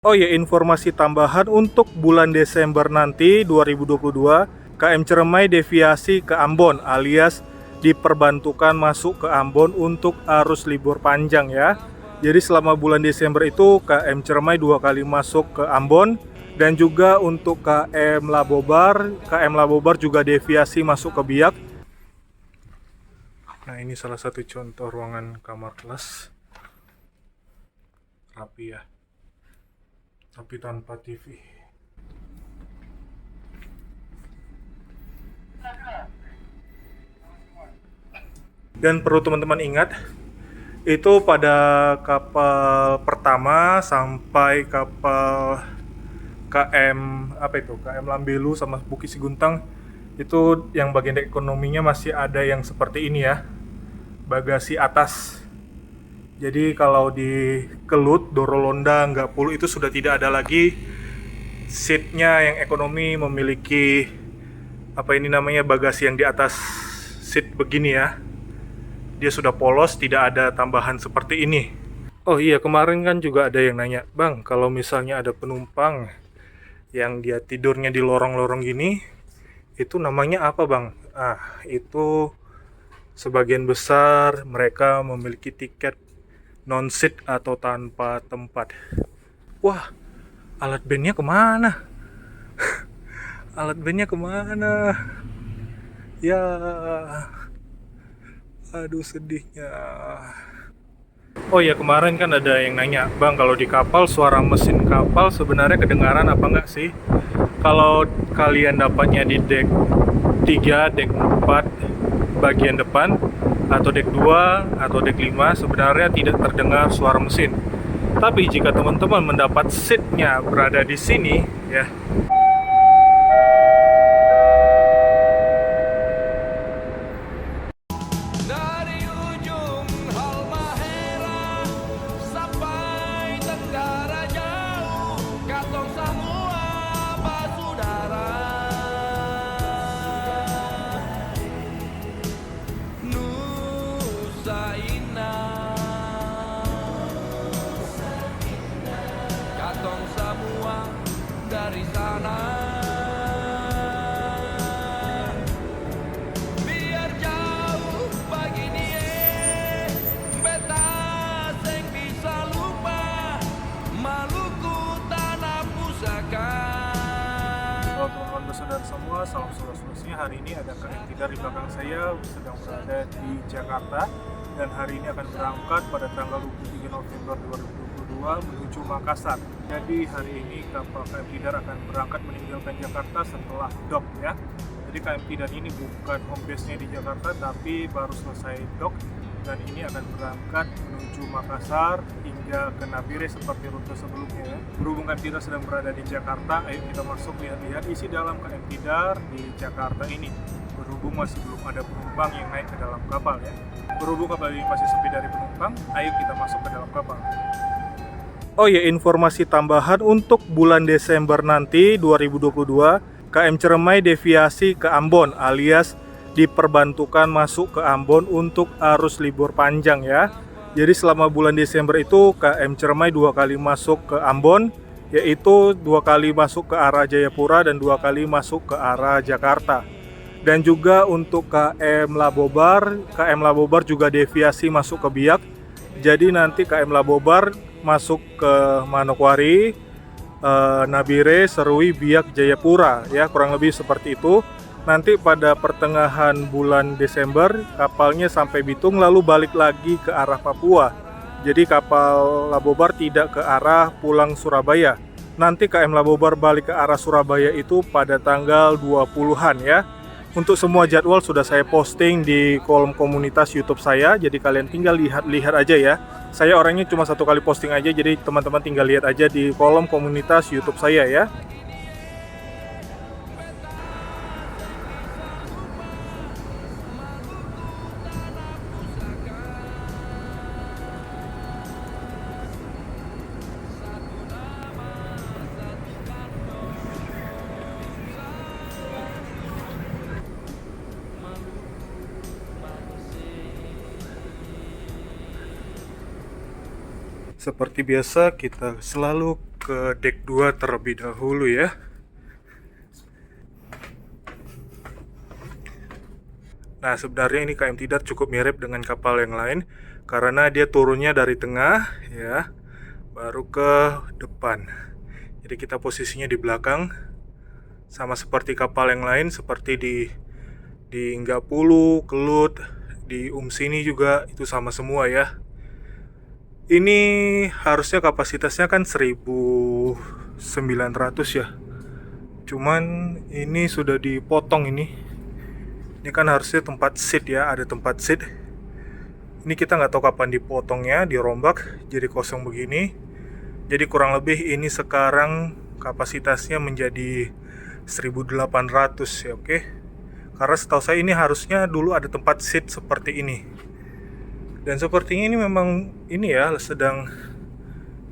Oh ya, informasi tambahan untuk bulan Desember nanti 2022, KM Ciremai deviasi ke Ambon alias diperbantukan masuk ke Ambon untuk arus libur panjang ya. Jadi selama bulan Desember itu KM Ciremai 2 kali masuk ke Ambon, dan juga untuk KM Labobar juga deviasi masuk ke Biak. Nah, ini salah satu contoh ruangan kamar kelas. Rapi ya, tapi tanpa TV. Dan perlu teman-teman ingat, itu pada kapal pertama sampai kapal KM Lambelu sama Bukit Siguntang, itu yang bagian ekonominya masih ada yang seperti ini ya, bagasi atas. Jadi kalau di Kelut, Dorolonda, Enggapulu itu sudah tidak ada lagi seatnya yang ekonomi memiliki bagasi yang di atas seat begini ya. Dia sudah polos, tidak ada tambahan seperti ini. Oh iya, kemarin kan juga ada yang nanya, "Bang, kalau misalnya ada penumpang yang dia tidurnya di lorong-lorong gini, itu namanya apa, Bang?" Itu sebagian besar mereka memiliki tiket non-seat atau tanpa tempat. Wah, alat bandnya kemana? Alat bandnya kemana? Ya, aduh sedihnya. Oh ya, kemarin kan ada yang nanya, "Bang, kalau di kapal suara mesin kapal sebenarnya kedengaran apa enggak sih?" Kalau kalian dapatnya di dek 3, dek 4 bagian depan, atau dek 2 atau dek 5, sebenarnya tidak terdengar suara mesin. Tapi jika teman-teman mendapat seatnya berada di sini ya, Dari ujung Halmahera sampai tenggara jauh, katong semua basudara. Nusa Indah, katong semua dari sana. Biar jauh begini beta seng bisa lupa Maluku tanah pusaka. halo teman-teman bersaudara semua, salam solusinya. Hari ini ada KM Tidar di belakang saya, sedang berada di Jakarta, dan hari ini akan berangkat pada tanggal 23 November 2022 menuju Makassar. Jadi hari ini kapal KM Tidar akan berangkat meninggalkan Jakarta setelah dock ya. Jadi KM Tidar ini bukan home base-nya di Jakarta, tapi baru selesai dock, dan ini akan berangkat menuju Makassar hingga ke Nabire seperti rute sebelumnya ya. Berhubung KM Tidar sedang berada di Jakarta, ayo kita masuk lihat-lihat isi dalam KM Tidar di Jakarta ini. Berhubung masih belum ada penumpang yang naik ke dalam kapal ya. Berhubung kapal ini masih sepi dari penumpang, ayo kita masuk ke dalam kapal. Oh ya, informasi tambahan untuk bulan Desember nanti 2022, KM Ciremai deviasi ke Ambon alias diperbantukan masuk ke Ambon untuk arus libur panjang ya. Jadi selama bulan Desember itu KM Ciremai 2 kali masuk ke Ambon, yaitu 2 kali masuk ke arah Jayapura dan 2 kali masuk ke arah Jakarta. Dan juga untuk KM Labobar juga deviasi masuk ke Biak. Jadi nanti KM Labobar masuk ke Manokwari, Nabire, Serui, Biak, Jayapura ya, kurang lebih seperti itu. Nanti pada pertengahan bulan Desember kapalnya sampai Bitung lalu balik lagi ke arah Papua. Jadi kapal Labobar tidak ke arah pulang Surabaya. Nanti KM Labobar balik ke arah Surabaya itu pada tanggal 20-an ya. Untuk semua jadwal sudah saya posting di kolom komunitas YouTube saya, jadi kalian tinggal lihat-lihat aja ya. Saya orangnya cuma 1 kali posting aja, jadi teman-teman tinggal lihat aja di kolom komunitas YouTube saya ya. Seperti biasa kita selalu ke deck 2 terlebih dahulu ya. Nah, sebenarnya ini KM Tidar cukup mirip dengan kapal yang lain karena dia turunnya dari tengah ya, baru ke depan. Jadi kita posisinya di belakang, sama seperti kapal yang lain, seperti di Enggapulu, Kelut, di Umsini juga itu sama semua ya. Ini harusnya kapasitasnya kan 1900 ya. Cuman ini sudah dipotong ini. Ini kan harusnya tempat seat ya, ada tempat seat. Ini kita nggak tahu kapan dipotongnya, dirombak jadi kosong begini. Jadi kurang lebih ini sekarang kapasitasnya menjadi 1800 ya, oke. Karena setahu saya ini harusnya dulu ada tempat seat seperti ini. Dan sepertinya ini memang ini ya sedang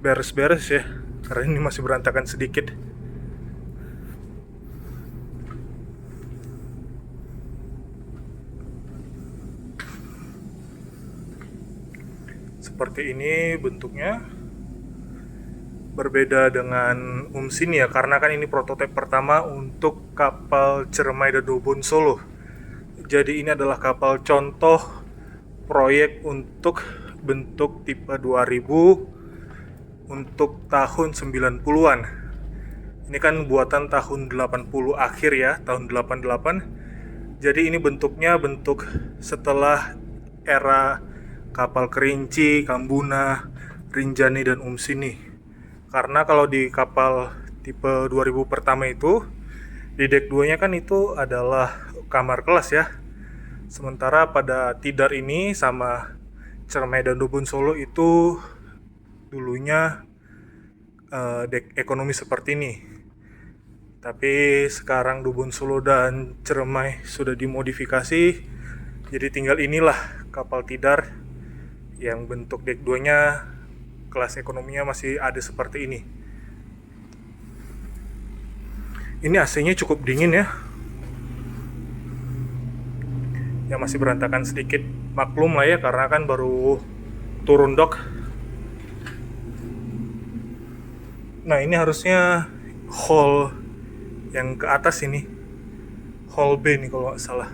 beres-beres ya, karena ini masih berantakan sedikit. Seperti ini bentuknya, berbeda dengan Umsini ya, karena kan ini prototipe pertama untuk kapal Cermai dan Dobon Solo. Jadi ini adalah kapal contoh proyek untuk bentuk tipe 2000 untuk tahun 90-an. Ini kan buatan tahun 80 akhir ya, tahun 88. Jadi ini bentuknya bentuk setelah era kapal Kerinci, Kambuna, Rinjani, dan Umsini. Karena kalau di kapal tipe 2000 pertama itu, di deck 2 nya kan itu adalah kamar kelas ya. Sementara pada Tidar ini sama Cermai dan Dobon Solo itu dulunya deck ekonomi seperti ini. Tapi sekarang Dobon Solo dan Cermai sudah dimodifikasi. Jadi tinggal inilah kapal Tidar yang bentuk deck 2 nya kelas ekonominya masih ada seperti ini. Ini AC-nya cukup dingin ya. Ya masih berantakan sedikit, maklum lah ya karena kan baru turun dock. Nah, ini harusnya hall yang ke atas ini, hall B nih kalau nggak salah.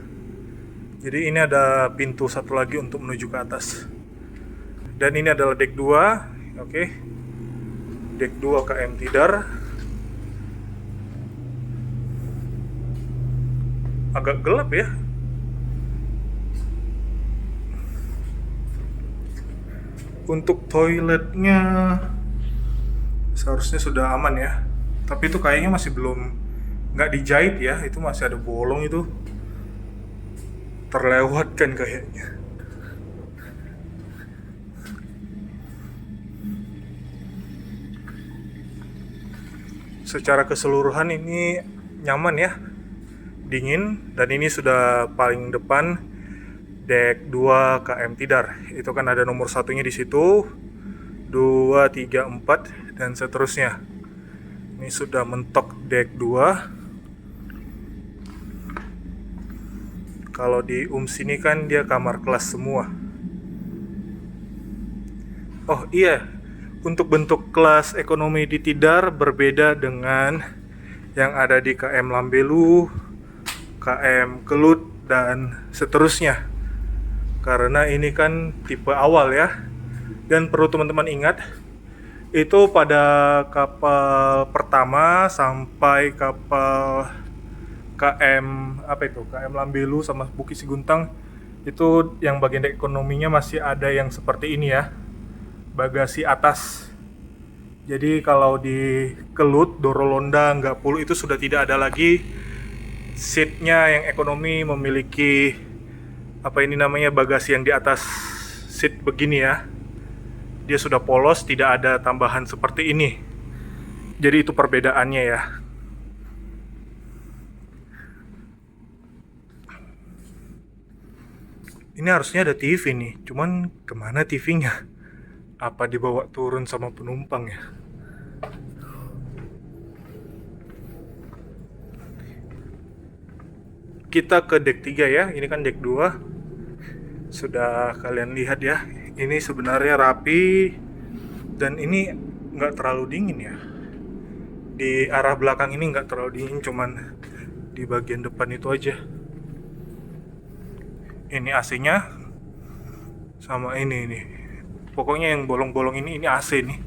Jadi ini ada pintu satu lagi untuk menuju ke atas. Dan ini adalah deck 2, oke. Deck 2 KM Tidar. Agak gelap ya. Untuk toiletnya seharusnya sudah aman ya, tapi itu kayaknya masih belum, nggak dijahit ya, itu masih ada bolong, itu terlewatkan kayaknya. Secara keseluruhan ini nyaman ya, dingin, dan ini sudah paling depan deck 2 KM Tidar. Itu kan ada nomor satunya di situ, 2, 3, 4 dan seterusnya. Ini sudah mentok deck 2. Kalau di Umsini kan dia kamar kelas semua. Oh iya, untuk bentuk kelas ekonomi di Tidar berbeda dengan yang ada di KM Lambelu, KM Kelut dan seterusnya. Karena ini kan tipe awal ya. Dan perlu teman-teman ingat, itu pada kapal pertama sampai kapal KM KM Lambelu sama Bukit Siguntang, itu yang bagian ekonominya masih ada yang seperti ini ya, bagasi atas. Jadi kalau di Kelut, Dorolonda, Enggapulu itu sudah tidak ada lagi seatnya yang ekonomi memiliki bagasi yang di atas seat begini ya. Dia sudah polos, tidak ada tambahan seperti ini. Jadi itu perbedaannya ya. Ini harusnya ada TV nih, cuman kemana TV-nya? Apa dibawa turun sama penumpang ya? Kita ke deck 3 ya, ini kan deck 2. Sudah kalian lihat ya, ini sebenarnya rapi dan ini nggak terlalu dingin ya. Di arah belakang ini nggak terlalu dingin, cuman di bagian depan itu aja. Ini AC-nya sama ini. Pokoknya yang bolong-bolong ini AC nih.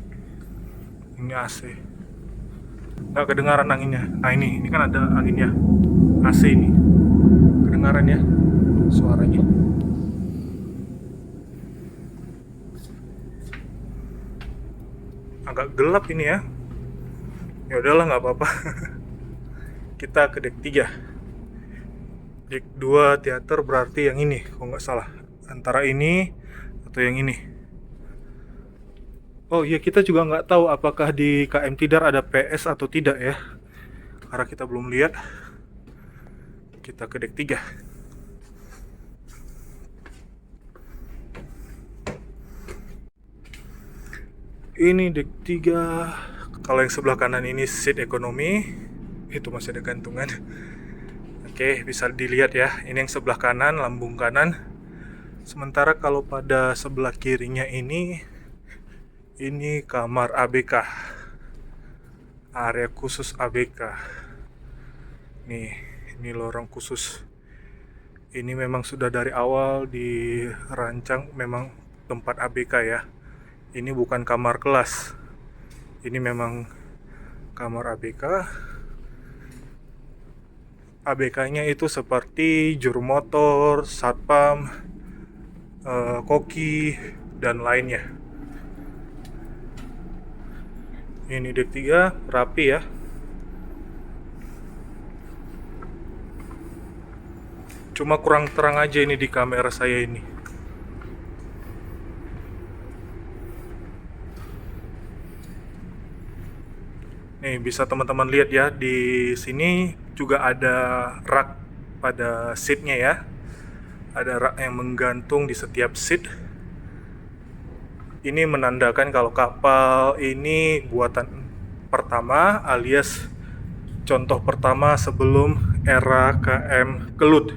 Ini AC. Nggak kedengaran anginnya. Nah ini kan ada anginnya. AC ini. Kedengaran ya suaranya. Agak gelap ini ya. Ya udahlah, nggak apa-apa. Kita ke deck 3. Deck 2 teater berarti yang ini kalau nggak salah. Antara ini atau yang ini. Oh iya, kita juga nggak tahu apakah di KM Tidar ada PS atau tidak ya, karena kita belum lihat. Kita ke deck 3. Ini deck 3. Kalau yang sebelah kanan ini seat ekonomi, itu masih ada gantungan. Oke, bisa dilihat ya. Ini yang sebelah kanan, lambung kanan. Sementara kalau pada sebelah kirinya ini kamar ABK, area khusus ABK. Nih, ini lorong khusus. Ini memang sudah dari awal dirancang memang tempat ABK ya. Ini bukan kamar kelas. Ini memang kamar ABK. ABK-nya itu seperti juru motor, satpam, koki, dan lainnya. Ini deck 3 rapi ya. Cuma kurang terang aja ini di kamera saya ini. Nih bisa teman-teman lihat ya, di sini juga ada rak pada seatnya ya. Ada rak yang menggantung di setiap seat. Ini menandakan kalau kapal ini buatan pertama alias contoh pertama sebelum era KM Kelut,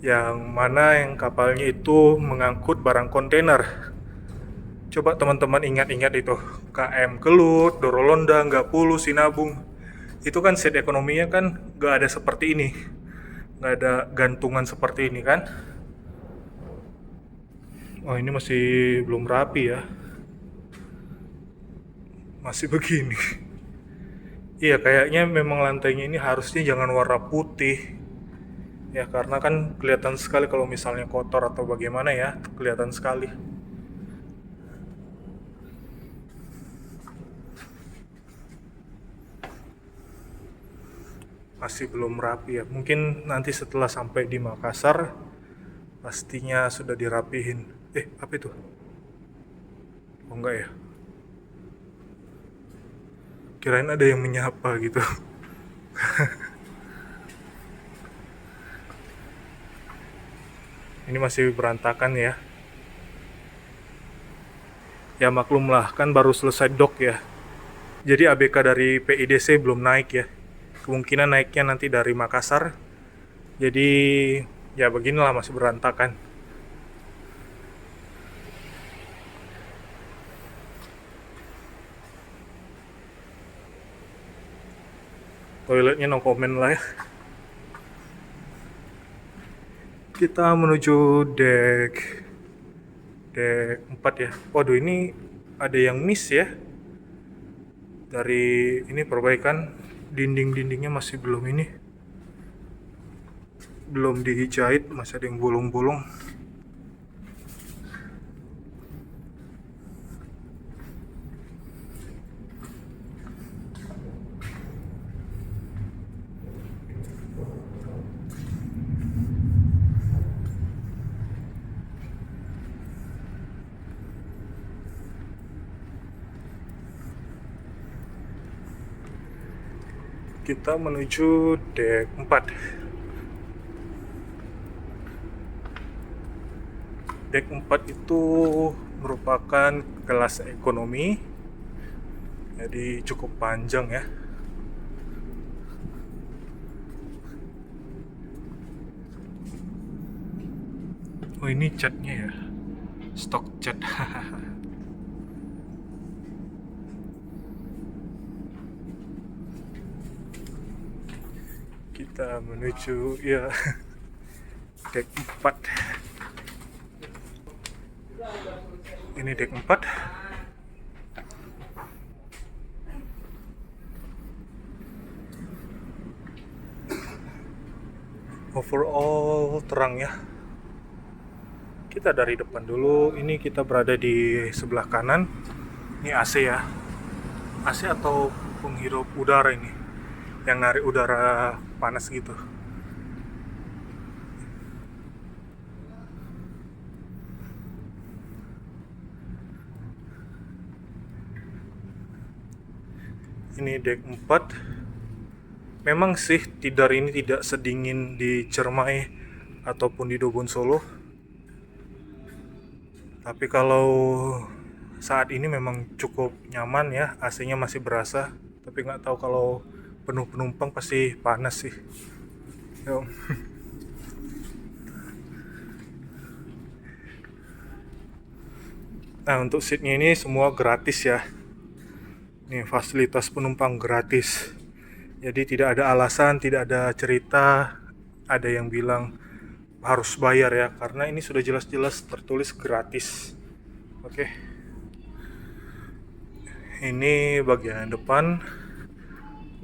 yang mana yang kapalnya itu mengangkut barang kontainer. Coba teman-teman ingat-ingat itu, KM Kelut, Dorolonda, Gapulu, Sinabung. Itu kan seat ekonominya kan gak ada seperti ini, gak ada gantungan seperti ini kan. Oh ini masih belum rapi ya, masih begini. Iya, kayaknya memang lantainya ini harusnya jangan warna putih ya, karena kan kelihatan sekali kalau misalnya kotor atau bagaimana ya, kelihatan sekali. Masih belum rapi ya, mungkin nanti setelah sampai di Makassar pastinya sudah dirapihin. Apa itu? Oh enggak ya, kirain ada yang menyapa gitu. Ini masih berantakan ya. Ya maklumlah, kan baru selesai dock ya. Jadi ABK dari PIDC belum naik ya. Kemungkinan naiknya nanti dari Makassar. Jadi ya beginilah, masih berantakan. Toiletnya no comment lah ya. Kita menuju deck 4 ya. Waduh, ini ada yang miss ya. Dari ini perbaikan, dinding-dindingnya masih belum dijahit, masih ada yang bolong-bolong. Kita menuju deck 4. Deck 4 itu merupakan kelas ekonomi, jadi cukup panjang ya. Oh ini catnya ya, stok cat. Oke, Kita menuju ya dek 4. Ini dek 4. Overall terang ya. Kita dari depan dulu. Ini kita berada di sebelah kanan. Ini AC ya. AC atau penghirup udara ini, yang narik udara panas gitu. Ini dek 4. Memang sih Tidar ini tidak sedingin di Cermai ataupun di Dogon Solo. Tapi kalau saat ini memang cukup nyaman ya, AC-nya masih berasa. Tapi nggak tahu kalau penuh penumpang pasti panas sih. Yuk. Nah, untuk seatnya ini semua gratis ya. Nih, fasilitas penumpang gratis. Jadi tidak ada alasan, tidak ada cerita ada yang bilang harus bayar ya, karena ini sudah jelas-jelas tertulis gratis. Oke. Ini bagian depan.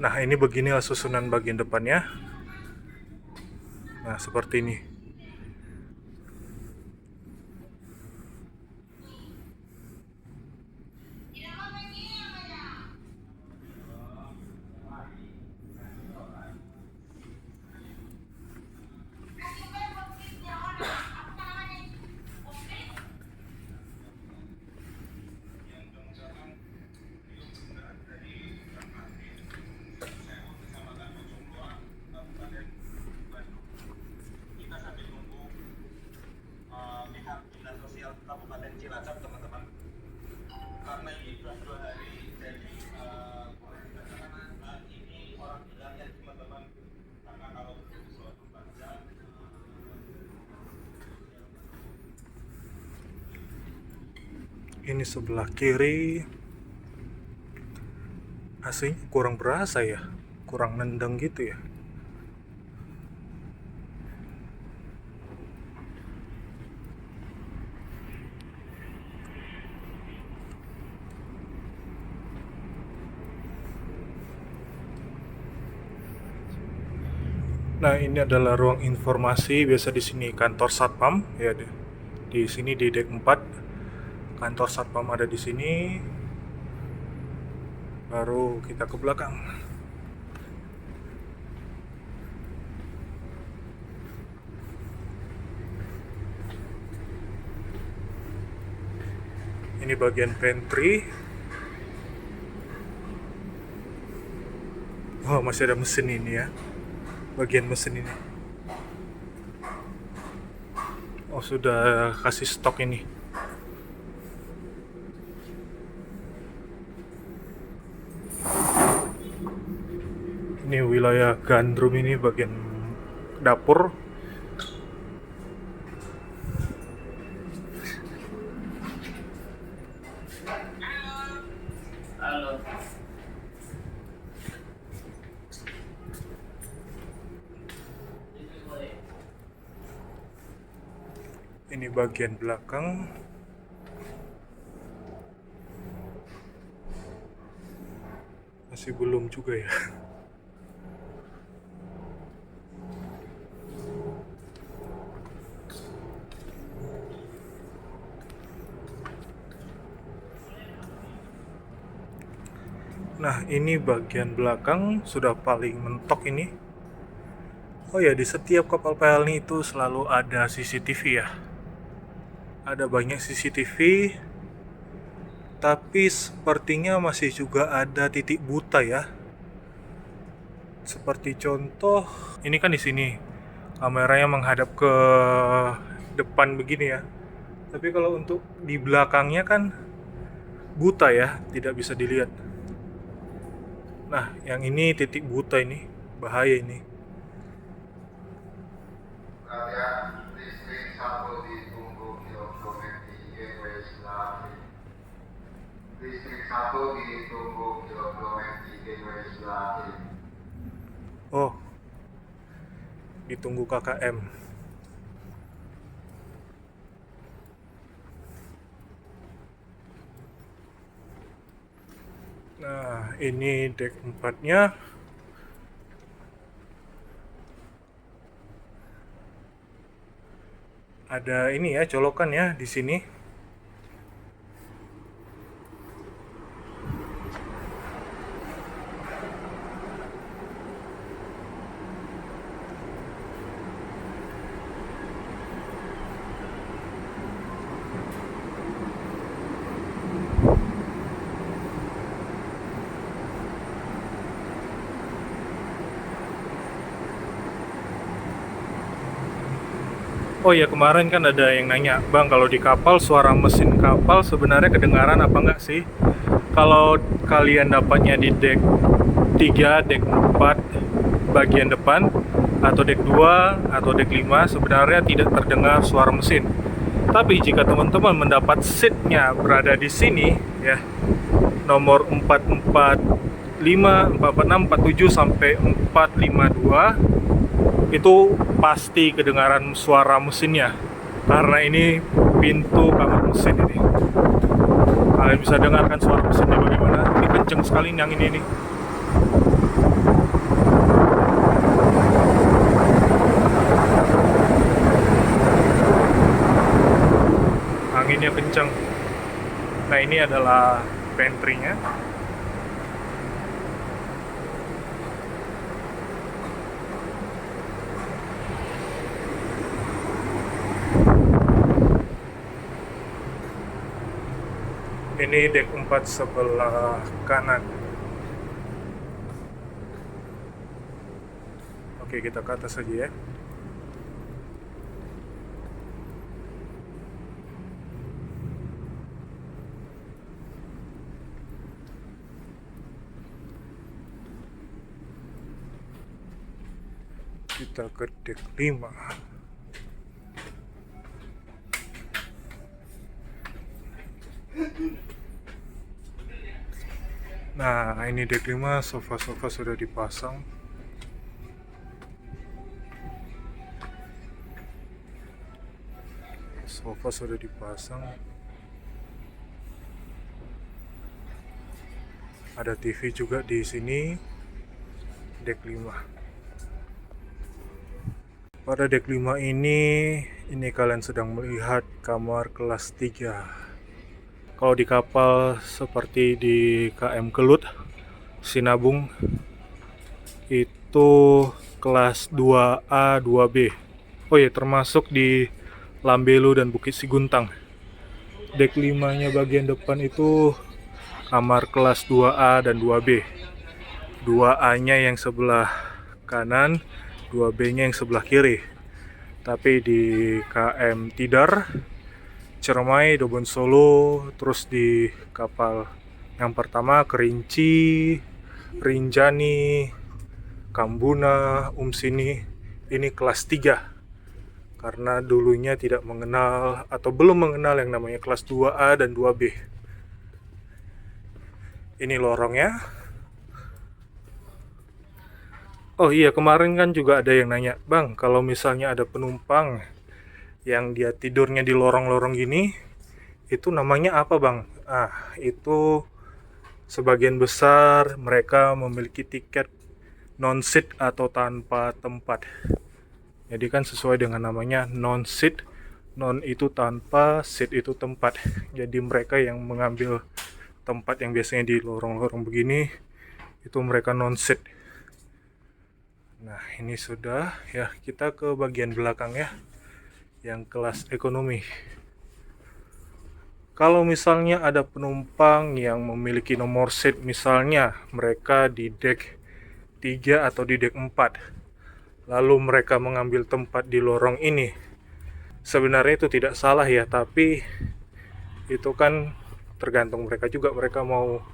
Nah, ini beginilah susunan bagian depannya. Nah, seperti ini. Kabupaten Cilacap, teman-teman, karena ini sudah 2 hari, jadi ini orang bilangnya teman-teman, karena kalau 24 jam Ini sebelah kiri. AC-nya kurang berasa ya, kurang nendang gitu ya. Nah, ini adalah ruang informasi. Biasa di sini kantor Satpam ya. Di sini di dek 4 kantor Satpam ada di sini. Baru kita ke belakang. Ini bagian pantry. Wah, masih ada mesin ini ya. Bagian mesin ini. Oh, sudah kasih stok ini. Ini wilayah Gandrum, ini bagian dapur. halo. Ini bagian belakang. Masih belum juga ya. Nah, ini bagian belakang sudah paling mentok ini. Oh ya, di setiap kapal PLN itu selalu ada CCTV ya. Ada banyak CCTV, tapi sepertinya masih juga ada titik buta ya. Seperti contoh, ini kan di sini kameranya menghadap ke depan begini ya. Tapi kalau untuk di belakangnya kan buta ya, tidak bisa dilihat. Nah, yang ini titik buta ini, bahaya ini. Perhatian, listrik 1 ditunggu kilometer di gateway sebelah kiri. Listrik 1 ditunggu kilometer di gateway sebelah kiri. Oh, ditunggu KKM. Nah, ini dek 4-nya. Ada ini ya, colokan ya di sini. Oh ya, kemarin kan ada yang nanya, Bang, kalau di kapal suara mesin kapal sebenarnya kedengaran apa enggak sih? Kalau kalian dapatnya di dek 3, dek 4 bagian depan, atau dek 2 atau dek 5, sebenarnya tidak terdengar suara mesin. Tapi jika teman-teman mendapat seatnya berada di sini ya, nomor 445, 446, 47 sampai 452, itu pasti kedengaran suara mesinnya, karena ini pintu kamar mesin ini. Kalian bisa dengarkan suara mesinnya bagaimana. Ini kenceng sekali yang ini nih. Anginnya kenceng. Nah, ini adalah pantry-nya. Ini dek 4 sebelah kanan. Oke, kita ke atas saja ya. Kita ke dek 5. Nah, ini dek 5, sofa-sofa sudah dipasang. Sofa sudah dipasang. Ada TV juga di sini. Dek 5. Pada dek 5 ini kalian sedang melihat kamar kelas 3. Kalau di kapal seperti di KM Kelut, Sinabung, itu kelas 2A, 2B. Oh ya, termasuk di Lambelu dan Bukit Siguntang. Dek 5-nya bagian depan itu kamar kelas 2A dan 2B. 2A-nya yang sebelah kanan, 2B-nya yang sebelah kiri. Tapi di KM Tidar, Ciremai, Dobon Solo, terus di kapal yang pertama Kerinci, Rinjani, Kambuna, Umsini, ini kelas 3. Karena dulunya tidak mengenal atau belum mengenal yang namanya kelas 2A dan 2B. Ini lorongnya. Oh iya, kemarin kan juga ada yang nanya, Bang, kalau misalnya ada penumpang yang dia tidurnya di lorong-lorong gini, itu namanya apa, Bang? Itu sebagian besar mereka memiliki tiket non-seat atau tanpa tempat. Jadi kan sesuai dengan namanya non-seat. Non itu tanpa, seat itu tempat. Jadi mereka yang mengambil tempat yang biasanya di lorong-lorong begini, itu mereka non-seat. Nah, ini sudah ya, kita ke bagian belakang ya, yang kelas ekonomi. Kalau misalnya ada penumpang yang memiliki nomor seat, misalnya mereka di dek 3 atau di dek 4, lalu mereka mengambil tempat di lorong ini, sebenarnya itu tidak salah ya, tapi itu kan tergantung mereka juga, mereka mau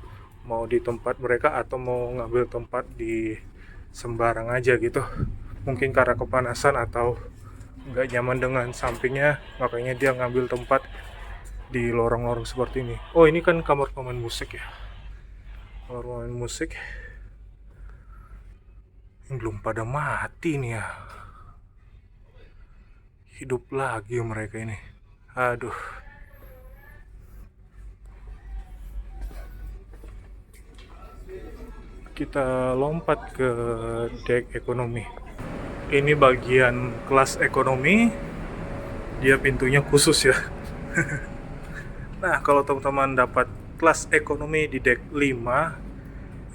di tempat mereka atau mau ngambil tempat di sembarang aja gitu. Mungkin karena kepanasan atau nggak nyaman dengan sampingnya, makanya dia ngambil tempat di lorong-lorong seperti ini. Oh, ini kan kamar pemain musik ya, kamar pemain musik. Ini belum pada mati nih ya. Hidup lagi mereka ini. Aduh. Kita lompat ke deck ekonomi. Ini bagian kelas ekonomi. Dia pintunya khusus ya. Nah, kalau teman-teman dapat kelas ekonomi di deck 5,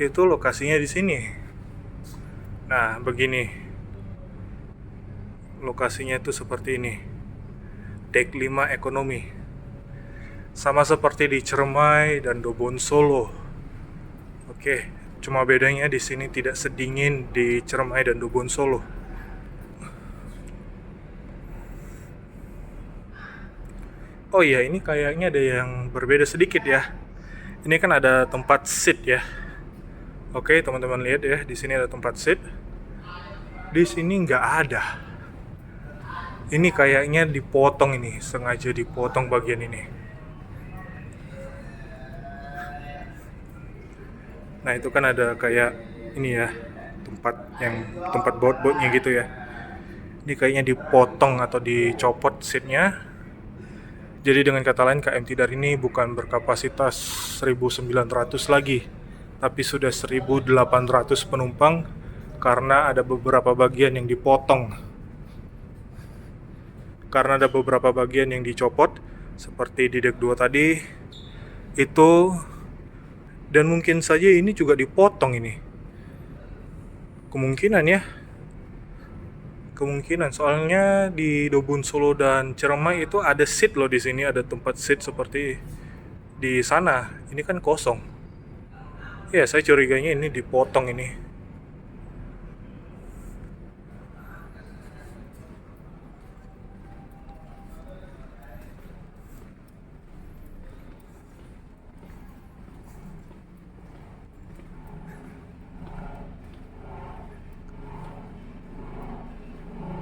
itu lokasinya di sini. Nah, begini. Lokasinya itu seperti ini. Deck 5 ekonomi. Sama seperti di Cermai dan Dobon Solo. Oke, cuma bedanya di sini tidak sedingin di Cermai dan Dobon Solo. Oh iya, ini kayaknya ada yang berbeda sedikit ya. Ini kan ada tempat seat ya. Oke, teman-teman lihat ya, di sini ada tempat seat. Di sini nggak ada. Ini kayaknya dipotong ini, sengaja dipotong bagian ini. Nah, itu kan ada kayak ini ya, tempat baut-bautnya gitu ya. Ini kayaknya dipotong atau dicopot seatnya. Jadi dengan kata lain, KM Tidar ini bukan berkapasitas 1.900 lagi, tapi sudah 1.800 penumpang karena ada beberapa bagian yang dipotong. Karena ada beberapa bagian yang dicopot, seperti di deck 2 tadi, itu, dan mungkin saja ini juga dipotong ini. Kemungkinan ya. Kemungkinan, soalnya di Dobon Solo dan Ciremai itu ada seat loh, di sini ada tempat seat seperti di sana. Ini kan kosong. Ya, saya curiganya ini dipotong ini.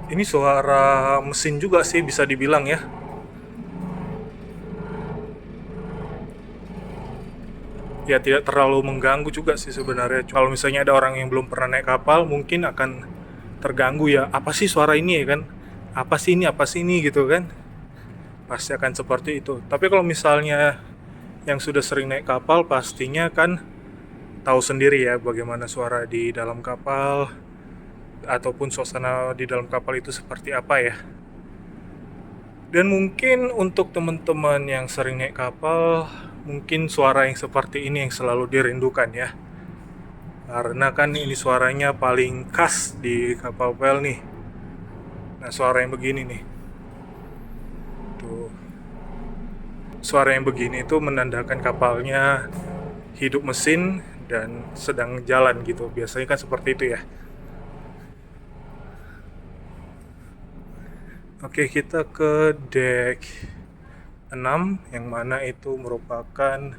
Ini suara mesin juga sih bisa dibilang ya. Ya tidak terlalu mengganggu juga sih sebenarnya. Kalau misalnya ada orang yang belum pernah naik kapal, mungkin akan terganggu ya. Apa sih suara ini ya kan? Apa sih ini gitu kan? Pasti akan seperti itu. Tapi kalau misalnya yang sudah sering naik kapal, pastinya kan tahu sendiri ya bagaimana suara di dalam kapal, ataupun suasana di dalam kapal itu seperti apa ya. Dan mungkin untuk teman-teman yang sering naik kapal, mungkin suara yang seperti ini yang selalu dirindukan ya. Karena kan ini suaranya paling khas di kapal pel nih. Nah, suara yang begini nih. Tuh. Suara yang begini itu menandakan kapalnya hidup mesin dan sedang jalan gitu. Biasanya kan seperti itu ya. Oke, kita ke deck 6 yang mana itu merupakan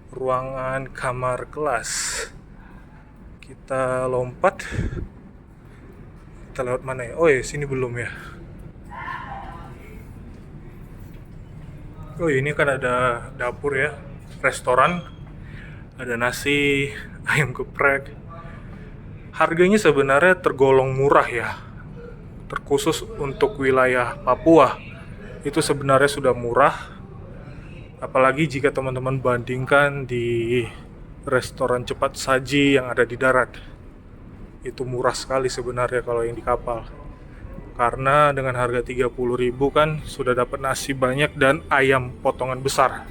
ruangan kamar kelas. Kita lompat. Kita lewat mana ya? Oh ya, sini belum ya. Oh, ini kan ada dapur ya, restoran. Ada nasi, ayam geprek. Harganya sebenarnya tergolong murah ya. Terkhusus untuk wilayah Papua itu sebenarnya sudah murah, apalagi jika teman-teman bandingkan di restoran cepat saji yang ada di darat. Itu murah sekali sebenarnya kalau yang di kapal, karena dengan harga 30.000 kan sudah dapat nasi banyak dan ayam potongan besar.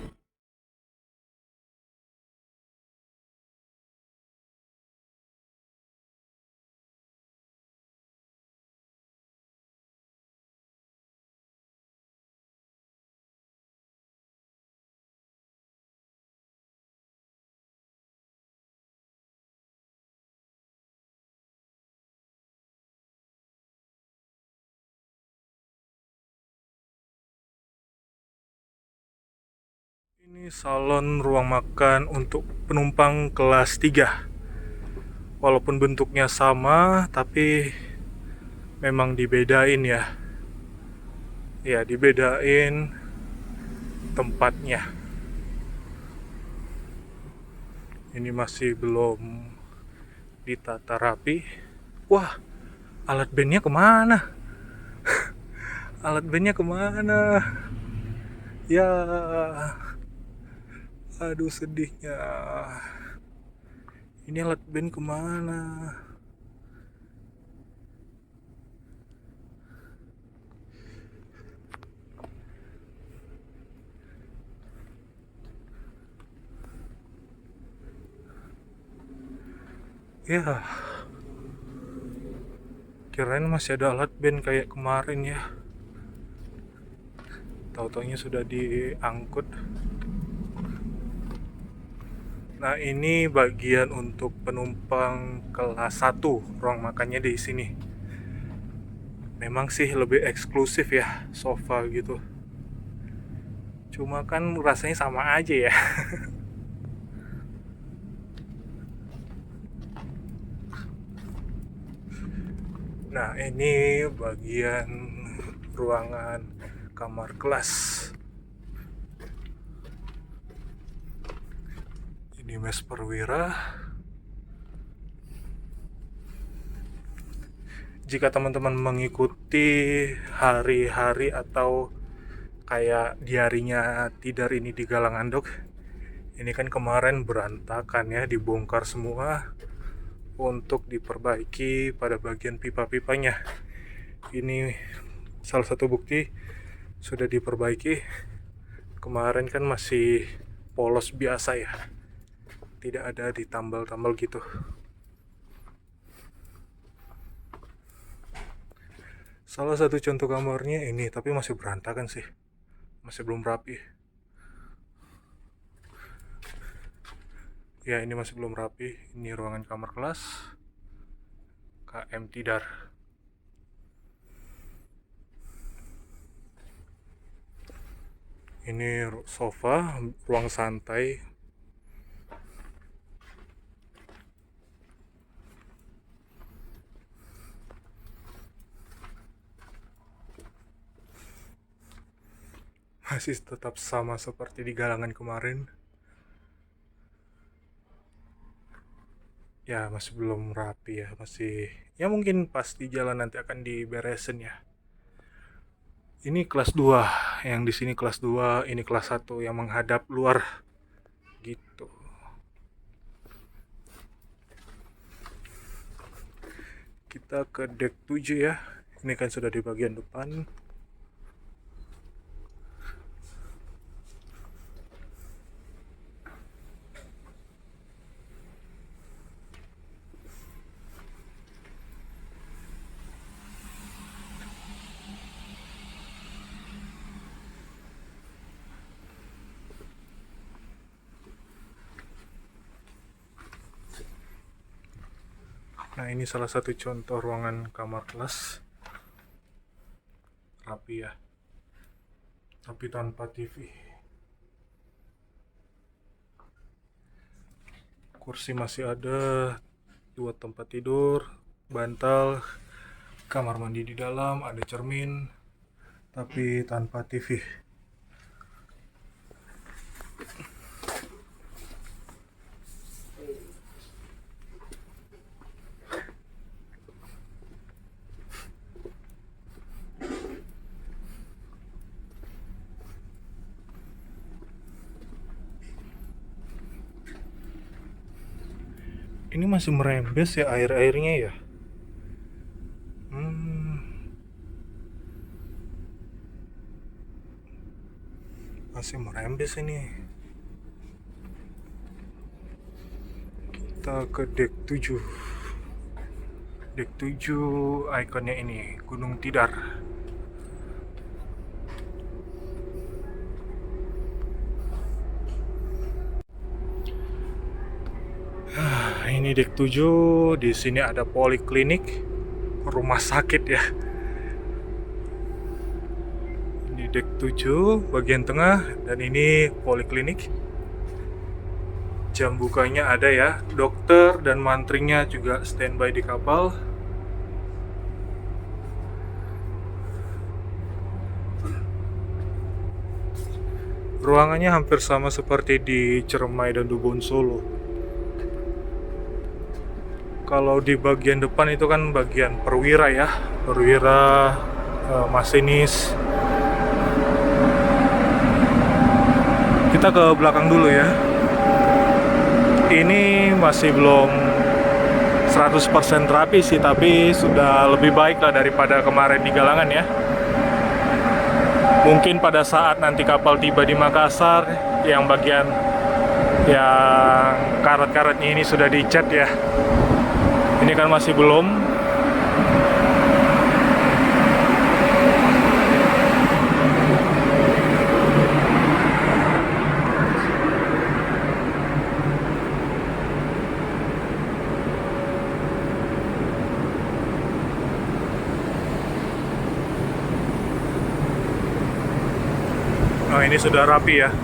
Ini salon ruang makan untuk penumpang kelas 3. Walaupun bentuknya sama, tapi memang dibedain ya. Ya, dibedain tempatnya. Ini masih belum ditata rapi. Wah, alat bandnya kemana? Alat bandnya kemana? Ya, aduh sedihnya. Ini alat band kemana? Ya, kirain masih ada alat band kayak kemarin ya. Tahu-taunya sudah diangkut. Nah, ini bagian untuk penumpang kelas 1, ruang makannya di sini. Memang sih lebih eksklusif ya, sofa gitu. Cuma kan rasanya sama aja ya. Nah, ini bagian ruangan kamar kelas. Ini mes perwira. Jika teman-teman mengikuti hari-hari atau kayak diarinya Tidar ini di Galang Andok, ini kan kemarin berantakan ya, dibongkar semua untuk diperbaiki pada bagian pipa-pipanya. Ini salah satu bukti sudah diperbaiki. Kemarin kan masih polos biasa ya, tidak ada ditambal-tambal gitu. Salah satu contoh kamarnya ini, tapi masih berantakan sih, masih belum rapi. Ya, ini masih belum rapi. Ini ruangan kamar kelas KM Tidar. Ini sofa, ruang santai. Masih tetap sama seperti di Galangan kemarin. Ya, masih belum rapi ya, masih ya mungkin pas di jalan nanti akan diberesin ya. Ini kelas 2, yang di sini kelas 2, ini kelas 1 yang menghadap luar gitu. Kita ke deck 7 ya. Ini kan sudah di bagian depan. Nah, ini salah satu contoh ruangan kamar kelas. Rapi ya, tapi tanpa TV. Kursi masih ada, 2 tempat tidur, bantal, kamar mandi di dalam, ada cermin, tapi tanpa TV. Ini masih merembes ya air-airnya ya. Masih merembes ini. Kita ke deck 7. Deck 7 ikonnya ini, Gunung Tidar. Ini deck 7, di sini ada poliklinik, rumah sakit ya. Ini deck 7 bagian tengah, dan ini poliklinik. Jam bukanya ada ya, dokter dan mantrinya juga standby di kapal. Ruangannya hampir sama seperti di Ciremai dan Dubon Solo. Kalau di bagian depan itu kan bagian perwira ya, perwira, masinis, Kita ke belakang dulu ya. Ini masih belum 100% rapi sih, tapi sudah lebih baik lah daripada kemarin di Galangan ya. Mungkin pada saat nanti kapal tiba di Makassar, yang bagian yang karet-karetnya ini sudah dicat ya. Ini kan masih belum. Nah, ini sudah rapi ya.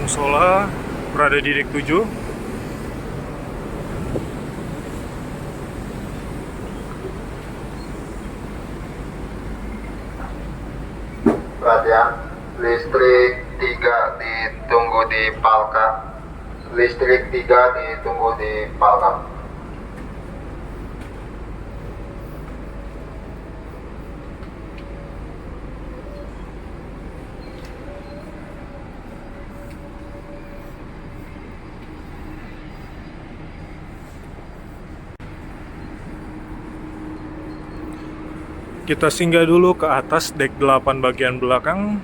Musola berada di dek 7. Perhatian, listrik 3 ditunggu di Palka. Listrik 3 ditunggu di Palka. Kita singgah dulu ke atas dek 8 bagian belakang.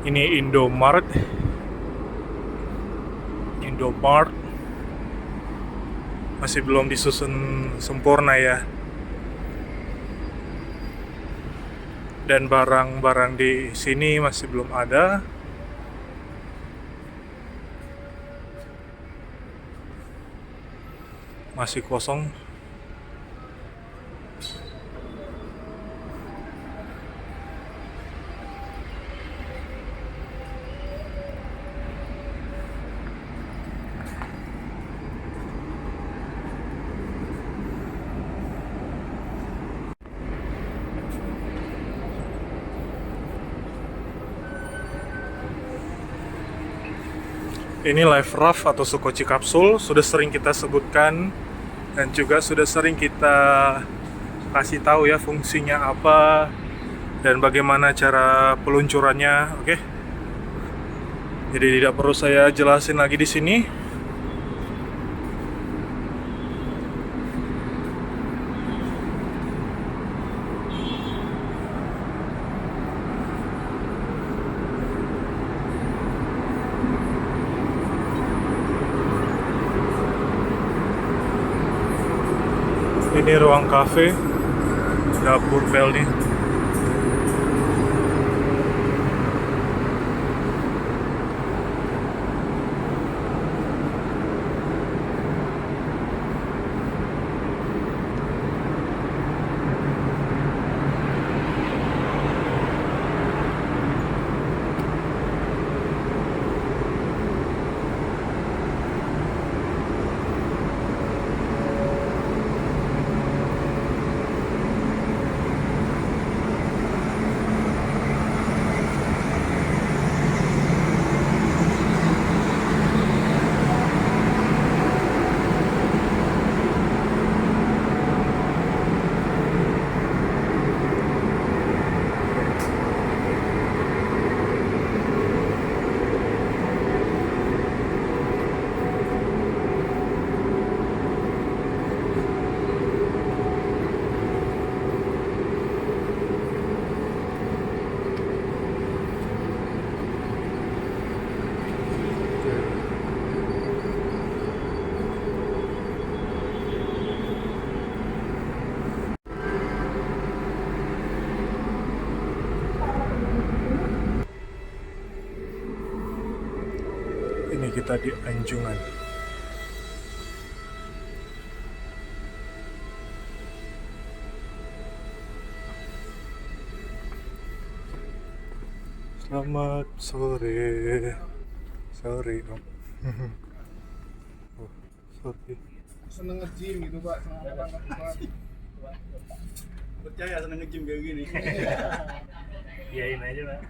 Ini Indomart. Masih belum disusun sempurna ya. Dan barang-barang di sini masih belum ada. Masih kosong. Ini Life Raft atau Sukoci Kapsul, sudah sering kita sebutkan dan juga sudah sering kita kasih tahu ya fungsinya apa dan bagaimana cara peluncurannya, oke? Jadi tidak perlu saya jelasin lagi di sini. Ini ruang kafe, dapur bel nih. Ini kita di Anjungan. Selamat sore. Sorry om. Oh, sorry. Seneng nge-gym gitu Pak, seneng banget. Percaya seneng nge-gym kayak gini. Iyain aja Pak.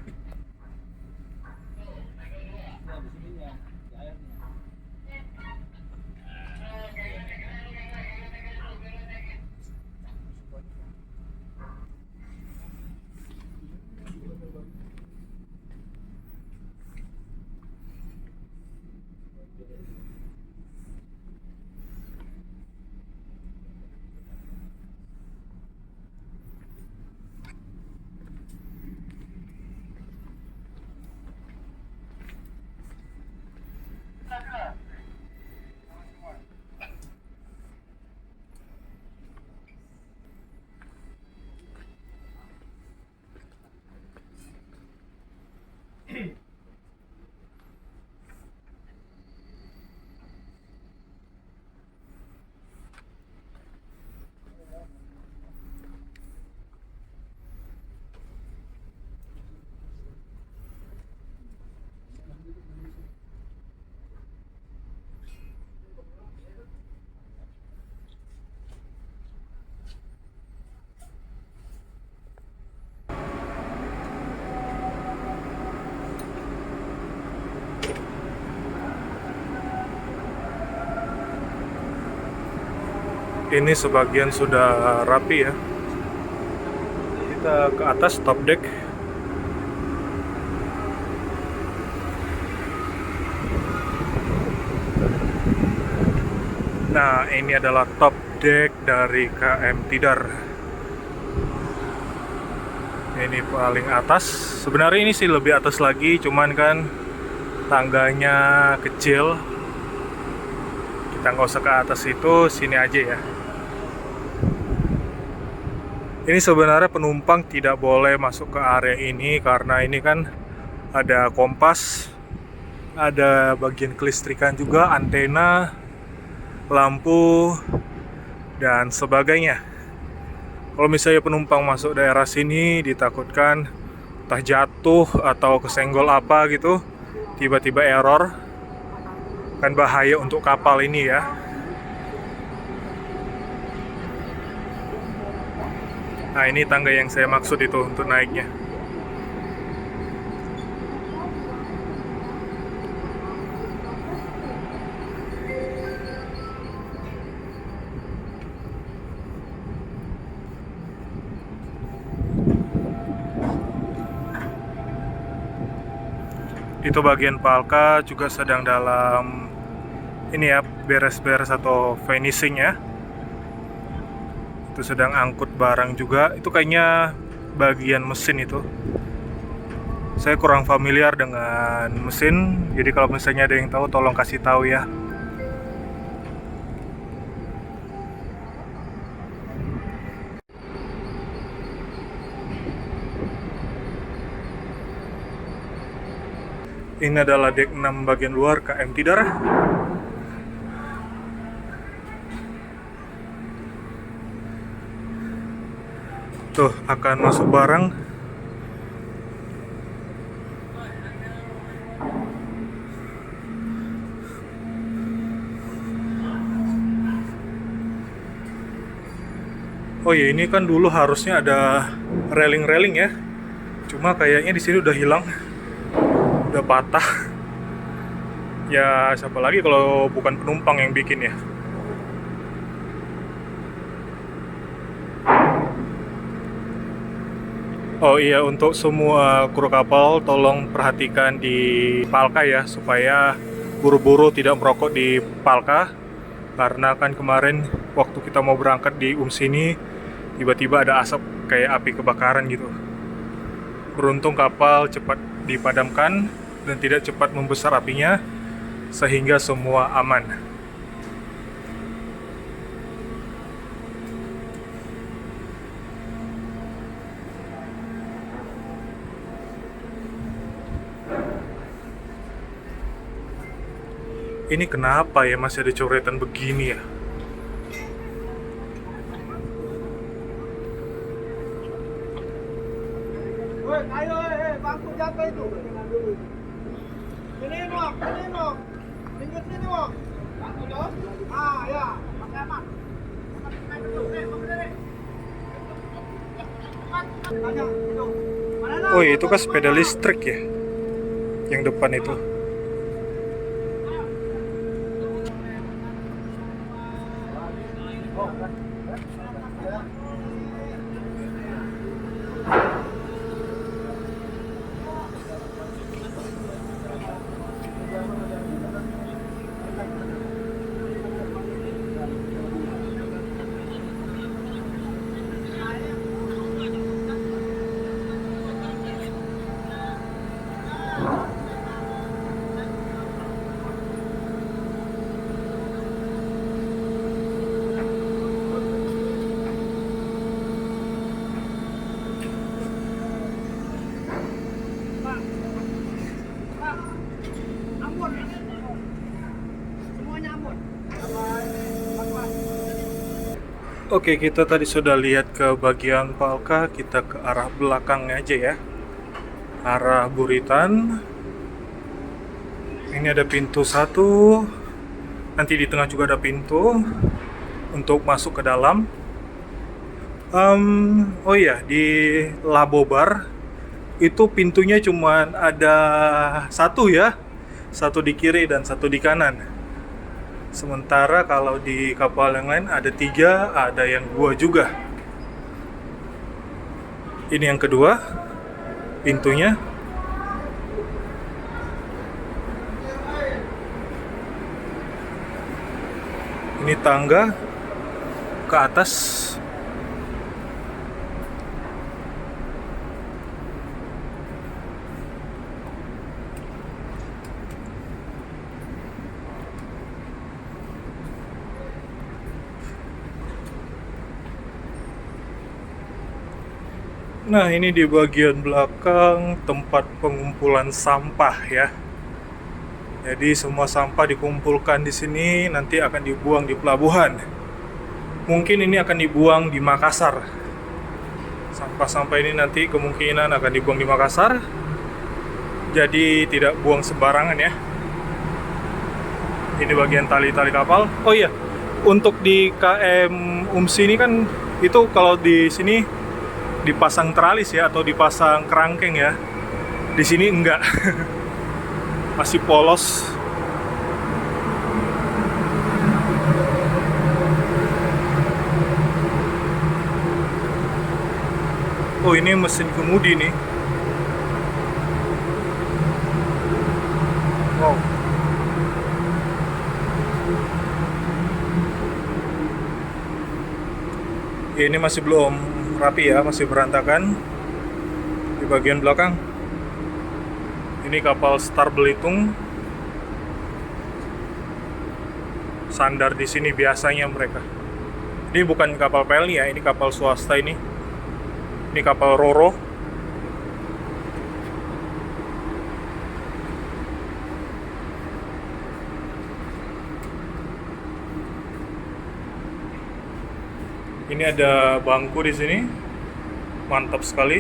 Ini sebagian sudah rapi ya. Kita ke atas top deck. Nah, ini adalah top deck dari KM Tidar. Ini paling atas. Sebenarnya ini sih lebih atas lagi, cuman kan tangganya kecil. Kita nggak usah ke atas itu, sini aja ya. Ini sebenarnya penumpang tidak boleh masuk ke area ini karena ini kan ada kompas, ada bagian kelistrikan juga, antena, lampu, dan sebagainya. Kalau misalnya penumpang masuk daerah sini ditakutkan entah jatuh atau kesenggol apa gitu, tiba-tiba error, kan bahaya untuk kapal ini ya. Nah, ini tangga yang saya maksud itu untuk naiknya. Itu bagian Palka juga sedang dalam ini ya, beres-beres atau finishing ya. Itu sedang angkut barang juga. Itu kayaknya bagian mesin itu. Saya kurang familiar dengan mesin, jadi kalau misalnya ada yang tahu tolong kasih tahu ya. Ini adalah deck 6 bagian luar KM Tidar. Tuh, akan masuk barang. Oh ya, ini kan dulu harusnya ada railing-railing ya. Cuma kayaknya di sini udah hilang. Udah patah. Ya, siapa lagi kalau bukan penumpang yang bikin ya. Oh iya, untuk semua kru kapal tolong perhatikan di Palka ya, supaya buru-buru tidak merokok di Palka. Karena kan kemarin waktu kita mau berangkat di sini, tiba-tiba ada asap kayak api kebakaran gitu. Beruntung kapal cepat dipadamkan dan tidak cepat membesar apinya, sehingga semua aman. Ini kenapa ya masih ada coretan begini ya? Woi, ayo, bangku jatuh itu. Sini, Wak. Pinggir sini, Wak. Bangku dong. Ah, ya. Pakai aman. Oh itu kan sepeda listrik ya, yang depan itu. Oke, kita tadi sudah lihat ke bagian Palka, kita ke arah belakangnya aja ya. Arah Buritan. Ini ada pintu satu. Nanti di tengah juga ada pintu untuk masuk ke dalam. Oh iya, di Labobar itu pintunya cuma ada satu ya. Satu di kiri dan satu di kanan. Sementara kalau di kapal yang lain ada 3, ada yang 2 juga. Ini yang kedua, pintunya. Ini tangga ke atas. Nah, ini di bagian belakang tempat pengumpulan sampah ya. Jadi semua sampah dikumpulkan di sini, nanti akan dibuang di pelabuhan. Mungkin ini akan dibuang di Makassar. Sampah-sampah ini nanti kemungkinan akan dibuang di Makassar. Jadi tidak buang sembarangan ya. Ini bagian tali-tali kapal. Oh iya, untuk di KM Umsi ini kan itu kalau di sini dipasang teralis ya, atau dipasang kerangkeng ya. Di sini enggak. Masih polos. Oh, ini mesin kemudi nih. Wow. Ya, ini masih belum rapi ya, masih berantakan di bagian belakang. Ini kapal Star Belitung. Sandar di sini biasanya mereka. Ini bukan kapal Pelni ya, ini kapal swasta ini. Ini kapal Roro. Ini ada bangku di sini, mantap sekali.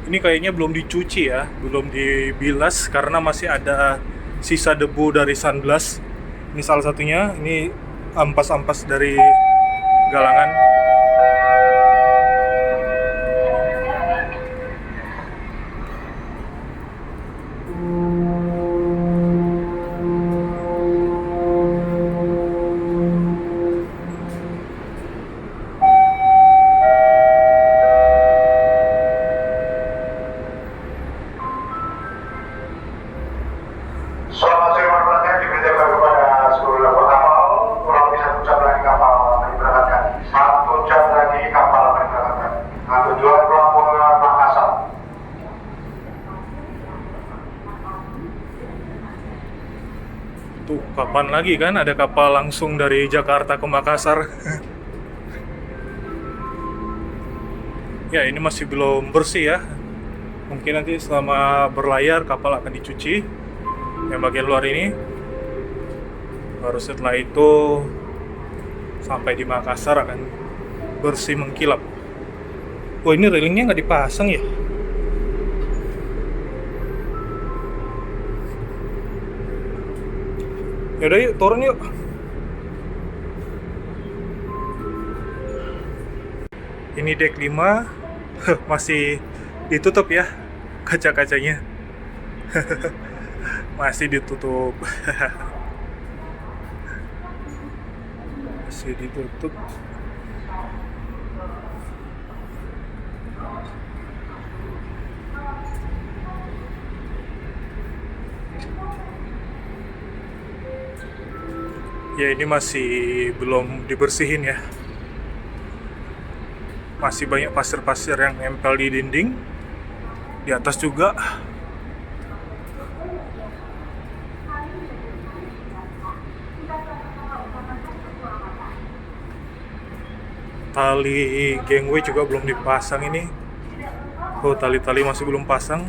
Ini kayaknya belum dicuci ya, belum dibilas karena masih ada sisa debu dari sunblast. Ini salah satunya, ini ampas-ampas dari galangan. Selamat sore para pelanggan, diberitahukan kepada seluruh lembaga kapal kurang lebih 1 jam lagi kapal akan diberangkatkan. 1 jam lagi kapal akan diberangkatkan. Nah, tujuan pelabuhan Makassar. Tuh, kapan lagi kan ada kapal langsung dari Jakarta ke Makassar. Ya, ini masih belum bersih ya. Mungkin nanti selama berlayar kapal akan dicuci yang bagian luar ini. Baru setelah itu sampai di Makassar akan bersih mengkilap. Oh, ini railingnya nggak dipasang ya? Yaudah yuk, turun yuk. Ini deck 5 masih ditutup ya kaca-kacanya. Masih ditutup. Masih ditutup. Ya, ini masih belum dibersihin ya. Masih banyak pasir-pasir yang nempel di dinding. Di atas juga. Tali gangway juga belum dipasang ini. Oh, tali-tali masih belum pasang.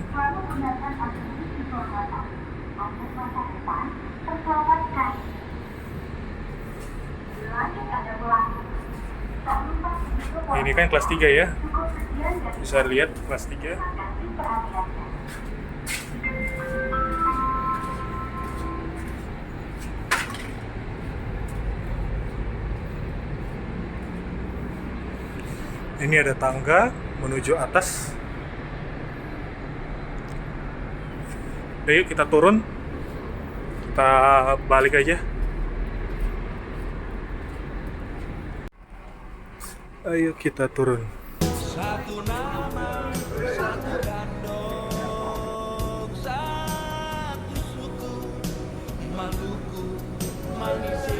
Ini kan kelas 3 ya. Bisa lihat kelas 3. Ini ada tangga menuju atas. Ayo kita turun. Kita balik aja. Ayo kita turun. Satu nama, satu kandung, satu suku, Maluku, Malaysia.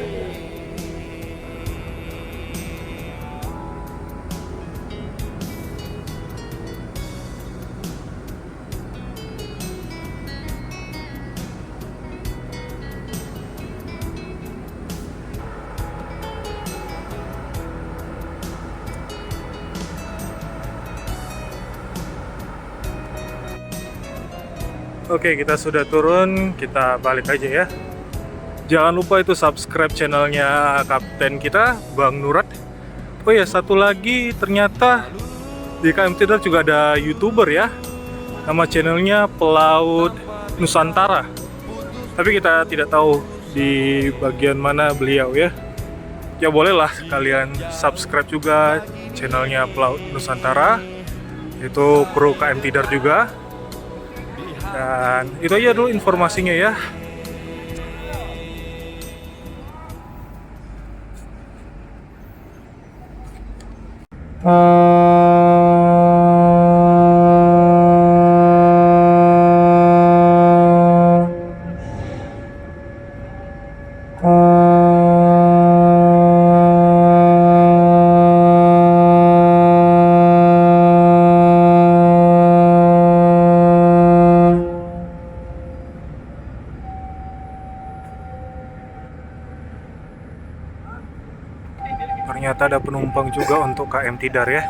Oke, kita sudah turun, kita balik aja ya. Jangan lupa itu subscribe channelnya kapten kita, Bang Nurat. Oh ya, satu lagi ternyata di KM Tidar juga ada YouTuber ya. Nama channelnya Pelaut Nusantara. Tapi kita tidak tahu di bagian mana beliau ya. Ya bolehlah kalian subscribe juga channelnya Pelaut Nusantara. Itu kru KM Tidar juga. Dan itu aja dulu informasinya ya. Ternyata ada penumpang juga untuk KM Tidar ya.